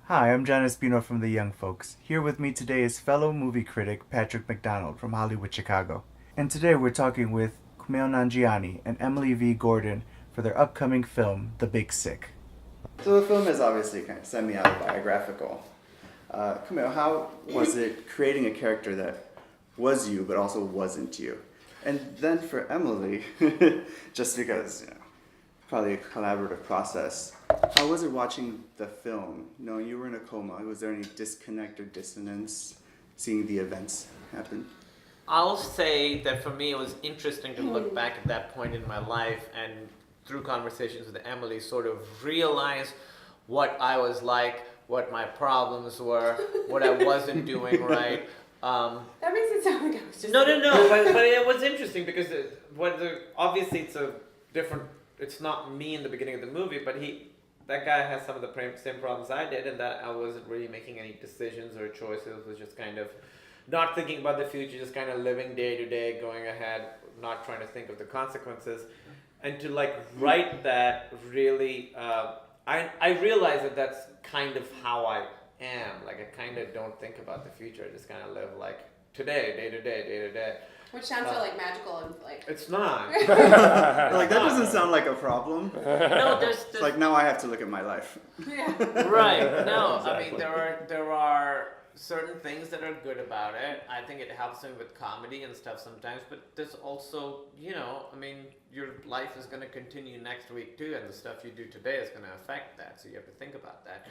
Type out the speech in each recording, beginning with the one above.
Hi, I'm Jon Espino from The Young Folks. Here with me today is fellow movie critic Patrick McDonald from Hollywood, Chicago. And today we're talking with Kumail Nanjiani and Emily V. Gordon for their upcoming film, The Big Sick. So the film is obviously kind of semi-autobiographical. Kumail, how was it creating a character that was you but also wasn't you? And then for Emily, just because, probably a collaborative process, how was it watching the film, knowing you were in a coma? Was there any disconnect or dissonance seeing the events happen? I'll say that for me it was interesting to look back at that point in my life and through conversations with Emily sort of realize what I was like, what my problems were, what I wasn't doing right. That makes it sound like I was just... No, but it was interesting because obviously it's not me in the beginning of the movie, but that guy has some of the same problems I did, and that I wasn't really making any decisions or choices, was just kind of not thinking about the future, just kind of living day to day, going ahead, not trying to think of the consequences. And to write that really, I realize that that's kind of how I am. I kind of don't think about the future. I just kind of live today, day to day. Which sounds so magical and It's not. That doesn't sound like a problem. No, there's now I have to look at my life. Yeah. Right. No, Exactly. I mean there are certain things that are good about it. I think it helps me with comedy and stuff sometimes, but there's also, your life is going to continue next week too, and the stuff you do today is going to affect that, so you have to think about that.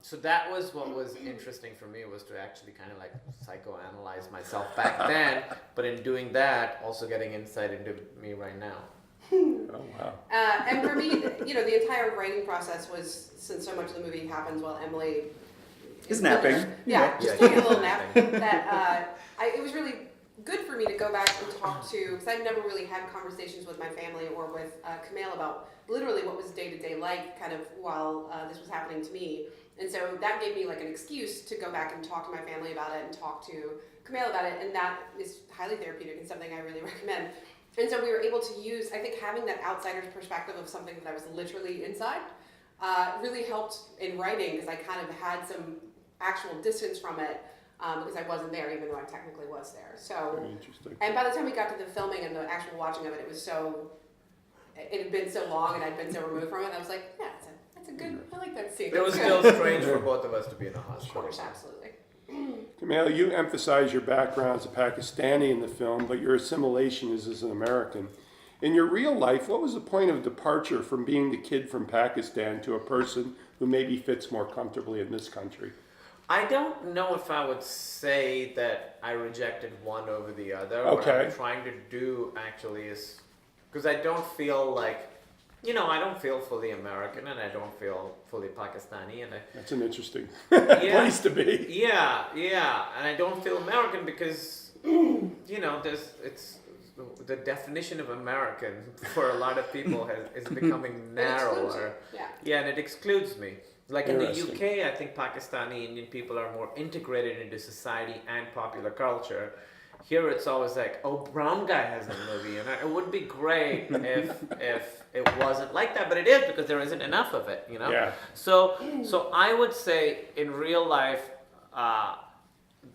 So that was what was interesting for me, was to actually kind of psychoanalyze myself back then, but in doing that, also getting insight into me right now. Oh, wow. And for me, the entire writing process was, since so much of the movie happens while Emily is napping. Just taking a little nap. That it was really good for me to go back and talk to, because I've never really had conversations with my family or with Kumail about literally what was day-to-day like kind of while this was happening to me. And so that gave me an excuse to go back and talk to my family about it and talk to Kumail about it, and that is highly therapeutic and something I really recommend. And so we were able to use, I think having that outsider's perspective of something that I was literally inside really helped in writing, because I kind of had some actual distance from it, because I wasn't there, even though I technically was there. So, Very interesting. and by the time we got to the filming and the actual watching of it, it had been so long and I'd been so removed from it, I was like, yeah, that's a good, I like that scene. It was still strange for both of us to be in a Of hospital. course, absolutely. Kumail, you emphasize your background as a Pakistani in the film, but your assimilation is as an American. In your real life, what was the point of departure from being the kid from Pakistan to a person who maybe fits more comfortably in this country? I don't know if I would say that I rejected one over the other. Okay. What I'm trying to do actually is, because I don't feel I don't feel fully American, and I don't feel fully Pakistani, and That's an interesting Yeah. place to be. yeah, and I don't feel American because it's the definition of American for a lot of people is becoming narrower. Yeah. And it excludes me. In the Interesting. UK, I think Pakistani Indian people are more integrated into society and popular culture. Here it's always brown guy has a movie, and it would be great if it wasn't like that, but it is, because there isn't enough of it, Yeah. So I would say in real life,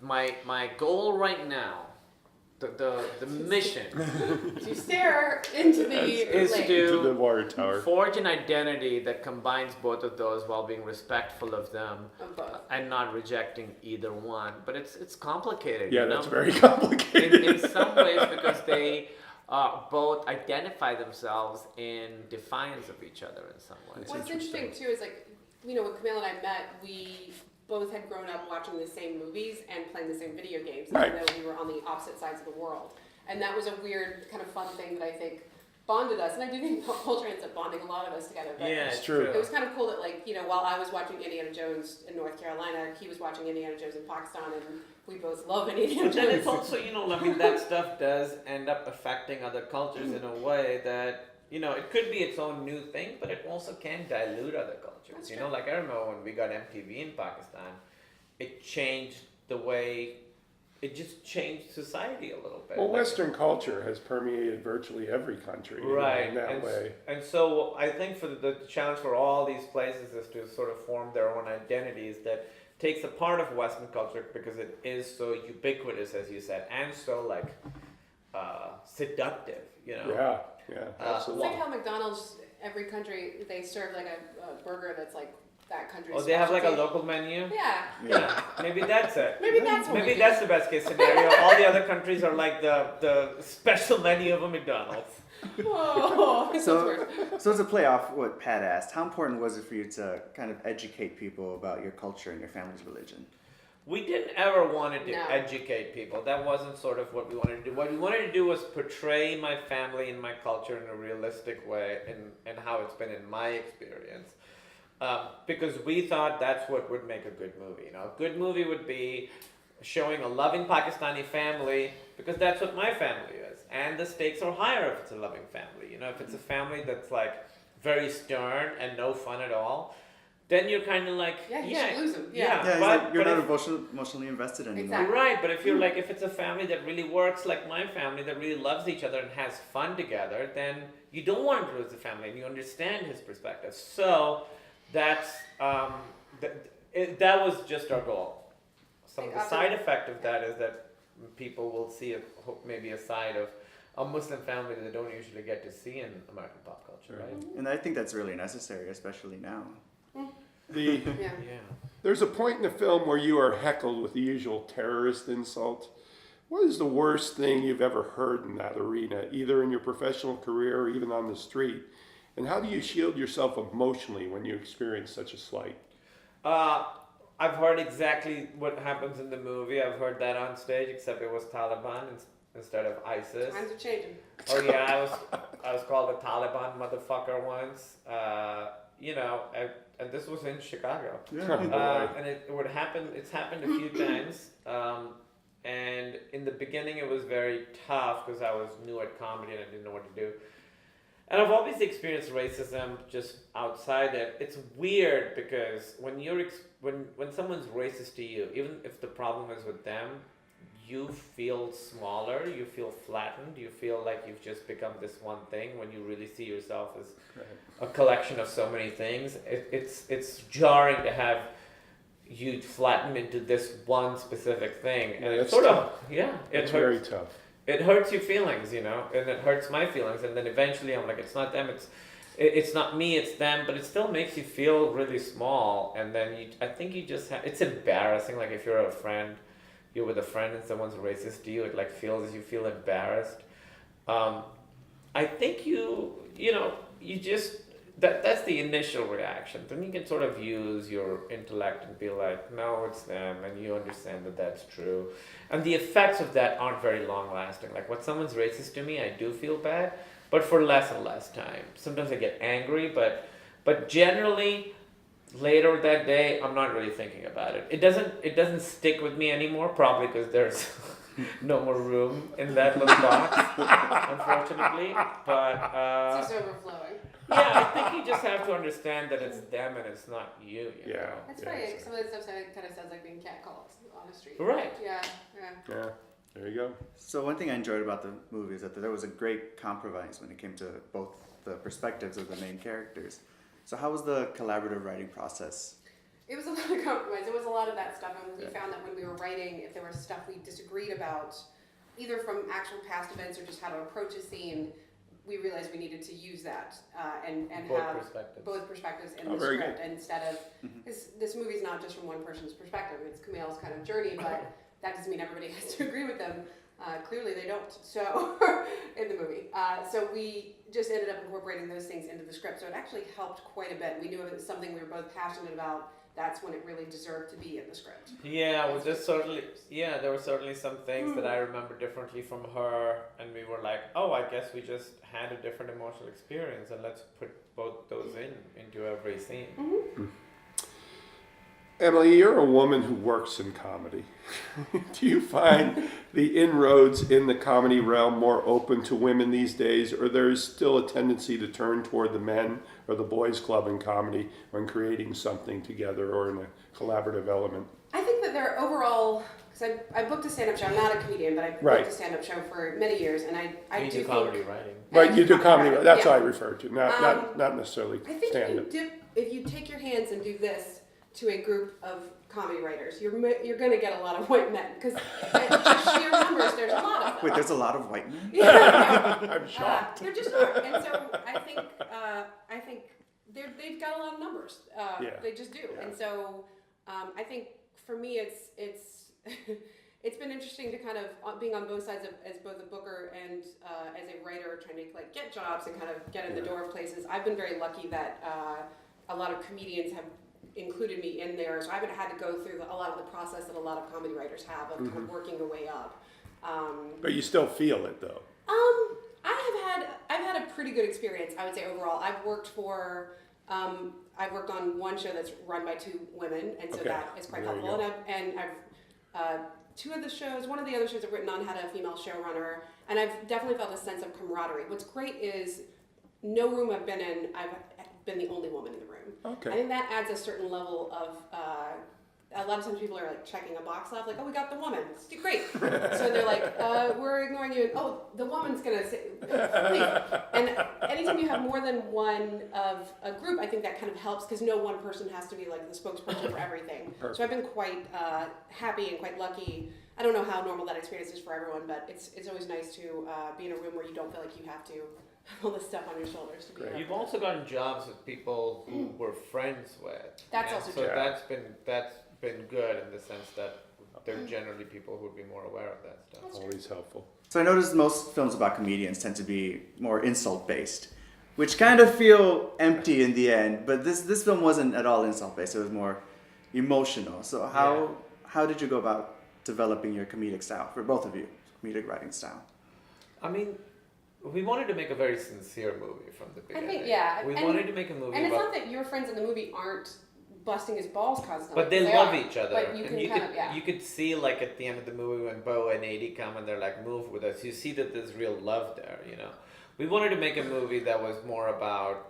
my goal right now, the mission To stare into the is lake. To the to water tower. forge an identity that combines both of those while being respectful of them Of both. and not rejecting either one. But it's complicated. Yeah, you know? that's very complicated. in some ways, because they both identify themselves in defiance of each other in some ways. That's What's interesting. interesting too is when Kumail and I met, we both had grown up watching the same movies and playing the same video games, Right. even though we were on the opposite sides of the world. And that was a weird, kind of fun thing that I think bonded us. And I do think pop culture ends up bonding a lot of us together. But Yeah, It's true. it was kind of cool that, while I was watching Indiana Jones in North Carolina, he was watching Indiana Jones in Pakistan, and we both love Indiana But then it's Jones. also, that stuff does end up affecting other cultures in a way that, it could be its own new thing, but it also can dilute other cultures. That's I true. remember when we got MTV in Pakistan, it changed the way it just changed society a little bit. Well, Like, Western culture has permeated virtually every country right in that and, way. and so I think for the challenge for all these places is to sort of form their own identities that takes a part of Western culture because it is so ubiquitous, as you said, and so like seductive, you know. Yeah, It's absolutely. like how McDonald's, every country, they serve like a burger that's like that country's Oh, they have like a specialty. local menu. Yeah. Yeah, maybe that's it. Maybe that's what Maybe we that's the best case scenario. All the other countries are like the special menu of a McDonald's. do. Whoa. This So, sounds worse. so to play off what Pat asked, how important was it for you to kind of educate people about your culture and your family's religion? We didn't ever want to No. educate people. That wasn't sort of what we wanted to do. What we wanted to do was portray my family and my culture in a realistic way and how it's been in my experience. Because we thought that's what would make a good movie. You know, a good movie would be showing a loving Pakistani family because that's what my family is. And the stakes are higher if it's a loving family. You know, if it's a family that's like very stern and no fun at all, then you're kind of like, Yeah, you should lose them. Yeah. Yeah, it's but, like you're but not if- emotionally invested anymore. Exactly. right, but if you're like, if it's a family that really works like my family, that really loves each other and has fun together, then you don't want to lose the family and you understand his perspective. So that's, that was just our goal. Some of the side effect of that is that people will see maybe a side of a Muslim family that they don't usually get to see in American pop culture, right? And I think that's really necessary, especially now. The Yeah. Yeah. There's a point in the film where you are heckled with the usual terrorist insult. What is the worst thing you've ever heard in that arena, either in your professional career or even on the street? And how do you shield yourself emotionally when you experience such a slight? I've heard exactly what happens in the movie. I've heard that on stage, except it was Taliban instead of ISIS. Times are changing. Oh yeah, I was called a Taliban motherfucker once. You know, and this was in Chicago. And it would happen. It's happened a few times. And in the beginning, it was very tough because I was new at comedy and I didn't know what to do. And I've always experienced racism just outside it. It's weird because when you're when someone's racist to you, even if the problem is with them, you feel smaller, you feel flattened, you feel like you've just become this one thing when you really see yourself as a collection of so many things. It's jarring to have you flatten into this one specific thing, and it's sort of It's very tough. It hurts your feelings, you know, and it hurts my feelings, and then eventually I'm like, it's not them, it's not me, it's them, but it still makes you feel really small, and then I think you just it's embarrassing, like if you're with a friend and someone's racist to you, it like you feel embarrassed. I think you just, that's the initial reaction. Then you can sort of use your intellect and be like, no, it's them, and you understand that that's true. And the effects of that aren't very long lasting. Like when someone's racist to me, I do feel bad, but for less and less time. Sometimes I get angry, but generally later that day, I'm not really thinking about it. It doesn't stick with me anymore, probably because there's no more room in that little box, unfortunately. But It's just overflowing. yeah, I think you just have to understand that it's them and it's not you. You know? That's funny. Some of the stuff kind of sounds like being catcalled on the street. Right. Yeah. Yeah, there you go. So one thing I enjoyed about the movie is that there was a great compromise when it came to both the perspectives of the main characters. So how was the collaborative writing process? It was a lot of compromise. It was a lot of that stuff, and we found that when we were writing, if there was stuff we disagreed about, either from actual past events or just how to approach a scene, we realized we needed to use that and Both have perspectives. both perspectives in Oh, the very script instead of this movie's not just from one person's perspective. It's Kumail's kind of journey, but that doesn't mean everybody has to agree with them. Clearly they don't. So in the movie, so we just ended up incorporating those things into the script. So it actually helped quite a bit. We knew it was something we were both passionate about. That's when it really deserved to be in the script. Yeah, well, there were certainly some things that I remember differently from her, and we were like, oh, I guess we just had a different emotional experience, and let's put both those into every scene. Emily, you're a woman who works in comedy. Do you find the inroads in the comedy realm more open to women these days, or there is still a tendency to turn toward the men or the boys' club in comedy when creating something together or in a collaborative element? I think that there are overall, because I booked a stand-up show. I'm not a comedian, but I booked Right. a stand-up show for many years, and I You do do comedy think, writing. Right, you do comedy. writing, That's yeah. what I refer to, not necessarily I think stand-up. if you take your hands and do this to a group of comedy writers, you're going to get a lot of white men, because just sheer numbers, there's a lot of them. Wait, there's a lot of white men? I'm shocked. There just are, and so I think they've got a lot of numbers. Yeah. They just do, Yeah. and so I think for me it's it's been interesting to kind of being on both sides of, as both a booker and as a writer, trying to like get jobs and kind of get in the door of places. I've been very lucky that a lot of comedians have included me in there, so I haven't had to go through a lot of the process that a lot of comedy writers have of kind of working your way up. But you still feel it, though. I've had a pretty good experience, I would say, overall. I've worked on one show that's run by two women, and so Okay. that is quite There you helpful. go. And I've two of the shows, one of the other shows I've written on had a female showrunner, and I've definitely felt a sense of camaraderie. What's great is no room I've been in, I've been the only woman in the room. Okay. I think that adds a certain level of, a lot of times people are like checking a box off, like, oh, we got the woman, it's great. So they're like, we're ignoring you, and, oh, the woman's gonna say, please. And anytime you have more than one of a group, I think that kind of helps, because no one person has to be like the spokesperson for everything. Perfect. So I've been quite happy and quite lucky. I don't know how normal that experience is for everyone, but it's always nice to be in a room where you don't feel like you have to have all this stuff on your shoulders to be Great. able You've to- also gotten jobs with people who were friends with. That's And also so true. that's been good in the sense that they're generally people who would be more aware of that stuff. Always helpful. So I noticed most films about comedians tend to be more insult-based, which kind of feel empty in the end. But this film wasn't at all insult-based. It was more emotional. So how did you go about developing your comedic style for both of you, comedic writing style? I mean, we wanted to make a very sincere movie from the I beginning. think, yeah. We and, wanted to make a movie and it's about not that your friends in the movie aren't busting his balls constantly. but they 'cause love are. each other. But you and can you kind could of, yeah. you could see like at the end of the movie when Bo and AD come and they're like, move with us. You see that there's real love there, you know. We wanted to make a movie that was more about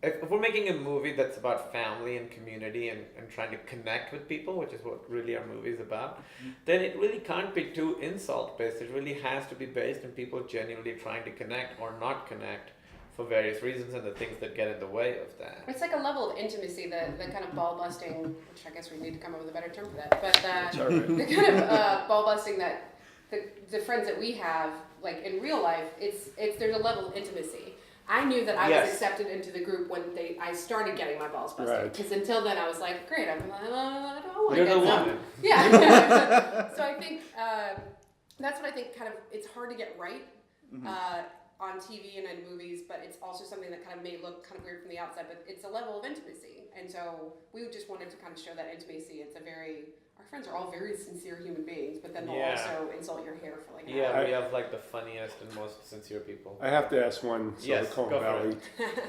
if we're making a movie that's about family and community and trying to connect with people, which is what really our movie is about, then it really can't be too insult based. It really has to be based on people genuinely trying to connect or not connect for various reasons and the things that get in the way of that. It's like a level of intimacy, the kind of ball busting, which I guess we need to come up with a better term for that. But All right. the kind of ball busting that the friends that we have, like in real life, there's a level of intimacy. I knew that I was Yes. accepted into the group when I started getting my balls busted. Right. Because until then I was like, great, I don't want to You're get the some. woman. Yeah. So I think that's what I think kind of, it's hard to get right on TV and in movies, but it's also something that kind of may look kind of weird from the outside, but it's a level of intimacy. And so we just wanted to kind of show that intimacy. Our friends are all very sincere human beings, but then they'll Yeah. also insult your hair for like an Yeah, hour. we have like the funniest and most sincere people. I have to ask one Yes, Silicon go for Valley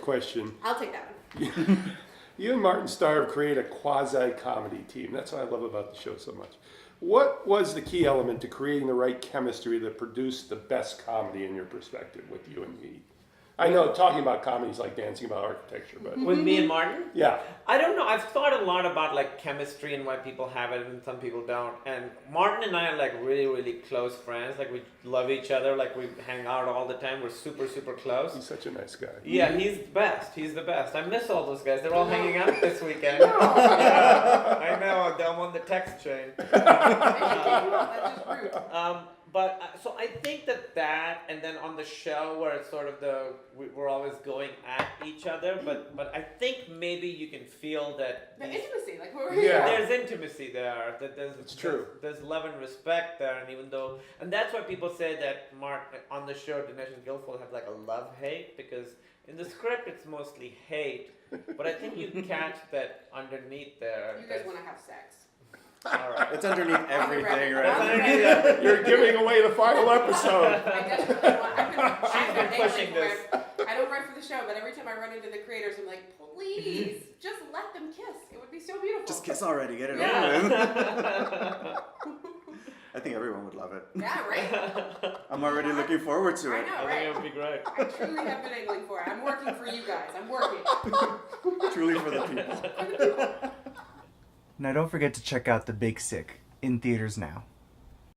question. I'll take that one. You and Martin Starr have created a quasi-comedy team. That's what I love about the show so much. What was the key element to creating the right chemistry that produced the best comedy in your perspective with you and me? I know talking about comedy is like dancing about architecture, but With me and Martin? yeah. I don't know. I've thought a lot about like chemistry and why people have it and some people don't. And Martin and I are like really, really close friends. Like we love each other. Like we hang out all the time. We're super, super close. He's such a nice guy. Yeah, he's the best. He's the best. I miss all those guys. They're all hanging out this weekend. Yeah, I know. I'm on the text chain. That's just rude. So I think that and then on the show where it's sort of we're always going at each other, but I think maybe you can feel that The these- intimacy, like Yeah. there's intimacy there. That It's true. There's love and respect there, and that's why people say that Mark on the show Dinesh and Guilfoyle have like a love hate because in the script it's mostly hate, but I think you catch that underneath there. You guys want to have sex. All right. It's underneath everything, right? Yeah. You're giving away the final episode. I desperately want. I've been She's been angling pushing for this. it. I don't write for the show, but every time I run into the creators, I'm like, please, just let them kiss. It would be so beautiful. Just kiss already, get it Yeah. over with. I think everyone would love it. Yeah, right? I'm already looking forward to I it. know, I think right? it would be great. I truly have been angling for it. I'm working for you guys. I'm working. Truly for the people. For the people. Now don't forget to check out The Big Sick in theaters now.